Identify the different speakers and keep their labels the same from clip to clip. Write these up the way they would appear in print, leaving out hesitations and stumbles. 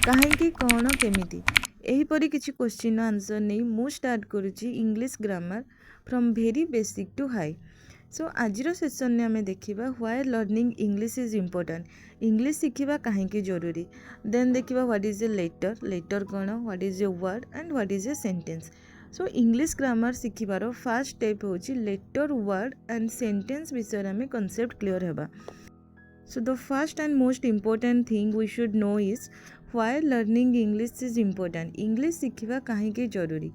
Speaker 1: କାହିଁକି କ'ଣ କେମିତି ଏହିପରି କିଛି କ୍ୱେଶ୍ଚିନ୍ ଆନ୍ସର୍ ନେଇ ମୁଁ ଷ୍ଟାର୍ଟ କରୁଛି English grammar from very basic to high. So ଆଜିର ସେସନ୍ରେ ଆମେ ଦେଖିବା why learning English is important. English ଶିଖିବା କାହିଁକି ଜରୁରୀ। ଦେନ୍ ଦେଖିବା what is a letter, letter କ'ଣ, what is a word and what is a sentence. So English grammar ଶିଖିବାର ଫାର୍ଷ୍ଟ ଷ୍ଟେପ୍ ହେଉଛି ଲେଟର୍, ୱାର୍ଡ଼ ଆଣ୍ଡ ସେଣ୍ଟେନ୍ସ ବିଷୟରେ ଆମେ କନସେପ୍ଟ କ୍ଲିୟର୍ ହେବା। So the first and most important thing we should know is why learning English is important. English सीखिबा काहेकि जरूरी.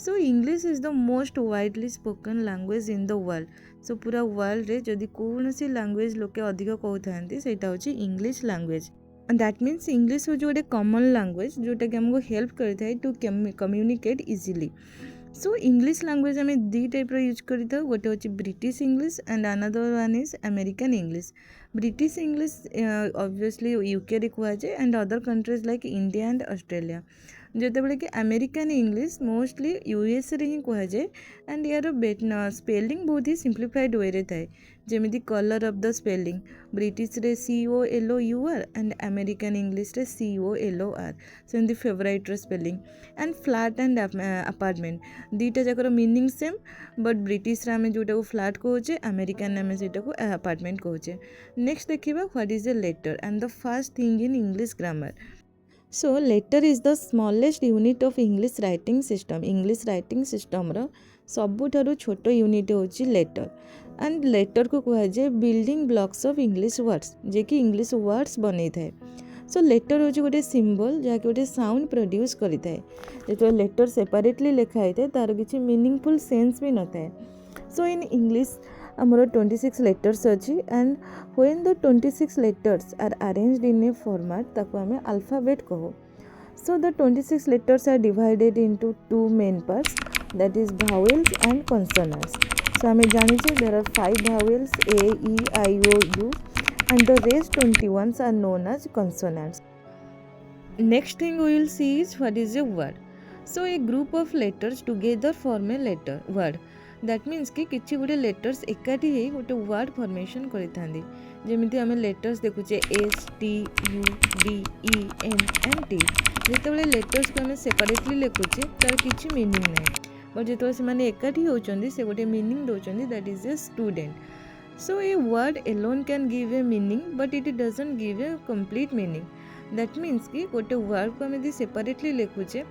Speaker 1: So English is the most widely spoken language in the world. So पूरा world रे जदि कौनसी language लोके अधिक कहउथांती सेटा होची English language. And that means English होची गोटे common language जोटा कि हमको help करथाय to communicate easily. So English language आम दी टाइप यूज करता गोटे हूँ British English and another one is American English. British English obviously UK रे कहुए and other countries like India and Australia. जितेबाला कि अमेरिकन इंग्लिश मोस्टली यूएस रे ही कहुए एंड यार स्पेलिंग बहुत ही सिंप्लीफाइड वे रे थाए जमीती colour of the spelling British रे COLOUR एंड अमेरिकन इंग्लिश रे COLOR सेमती फेवरेट रे spelling and flat and apartment दीटा जाकर मीनिंग सेम बट ब्रिटिश आम जोटा को फ्लैट कहे अमेरिकन आम से अपार्टमेंट कहे। नेक्स्ट देखा what is a letter and the first thing in English grammar. So letter is the smallest unit of English writing system. English writing system रो सबुठारु छोट यूनिट होची लेटर एंड लेटर को कहुए building blocks of English words जे कि English words बनै थाए। सो लेटर हूँ गोटे सिंबल जहाँकि गोटे साउंड प्रोड्यूस करता है जो लेटर सेपरेटली लिखा होता है तार किसी मीनिंगफुल सेंस भी न थाए। सो इन इंग्लिश आमर 26 लेटर्स अच्छी and when the 26 letters are arranged in a format ताको आम अल्फाबेट कहो। So the 26 letters are divided into two main parts that is vowels and consonants. So आम जानी there are 5 vowels A, E, I, O, U and the rest 21s are known as consonants. Next thing we will see is what is a word. So a group of letters together form a letter word. That means कि किछि गोटे letters एकाठी हे गोटे word formation करिथांदी जेमिति आमे letters देखुचे STUVENT जेतेबेले letters को आमे separately लिखुचे तार किछि meaning नै बट जेतेबेले से माने एकाठी होचंदी से गोटे मीनिंग दोचंदी that is a student. So a word alone can give a meaning but it doesn't give a complete meaning. That means कि गोटे word को आमे सेपरेटली लिखुचे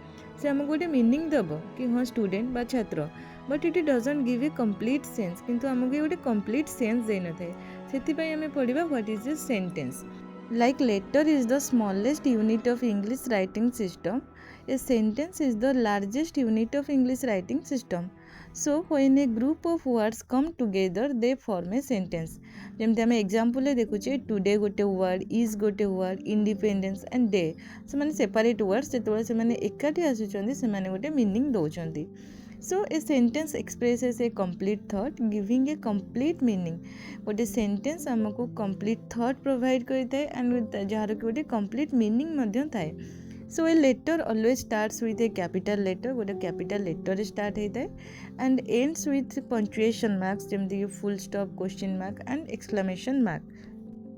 Speaker 1: से आमको गोटे मीनिंग दब कि हाँ स्टूडेंट बा छात्र but it doesn't give a complete sense किंतु आमको गोटे कंप्लीट सेंस दे न थाए। सेति आमे पढ़िबा what is a sentence. Like letter is the smallest unit of English writing system, a sentence is the largest unit of English writing system. So when a group of words come together they form a sentence. जेमते आम example देखुचे today गोटे word, is गोटे word, independence and day से माने separate words जेतबेले से माने एकाठी आसुचंदी से माने गोटे meaning दोचंदी। So a sentence expresses a complete thought giving a complete meaning. गोटे सेंटेंस आमको complete thought provide करता है एंड जार कि गोटे complete meaning मध्य थाए। So a letter always starts with a capital letter, गोटे capital letter start होता है and ends with punctuation marks जेमती कि full stop, question mark and exclamation mark.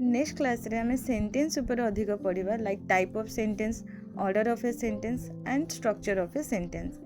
Speaker 1: Next class रे आमे सेंटेंस ऊपर अधिक पढ़िबा like type of sentence, order of a sentence and structure of a sentence.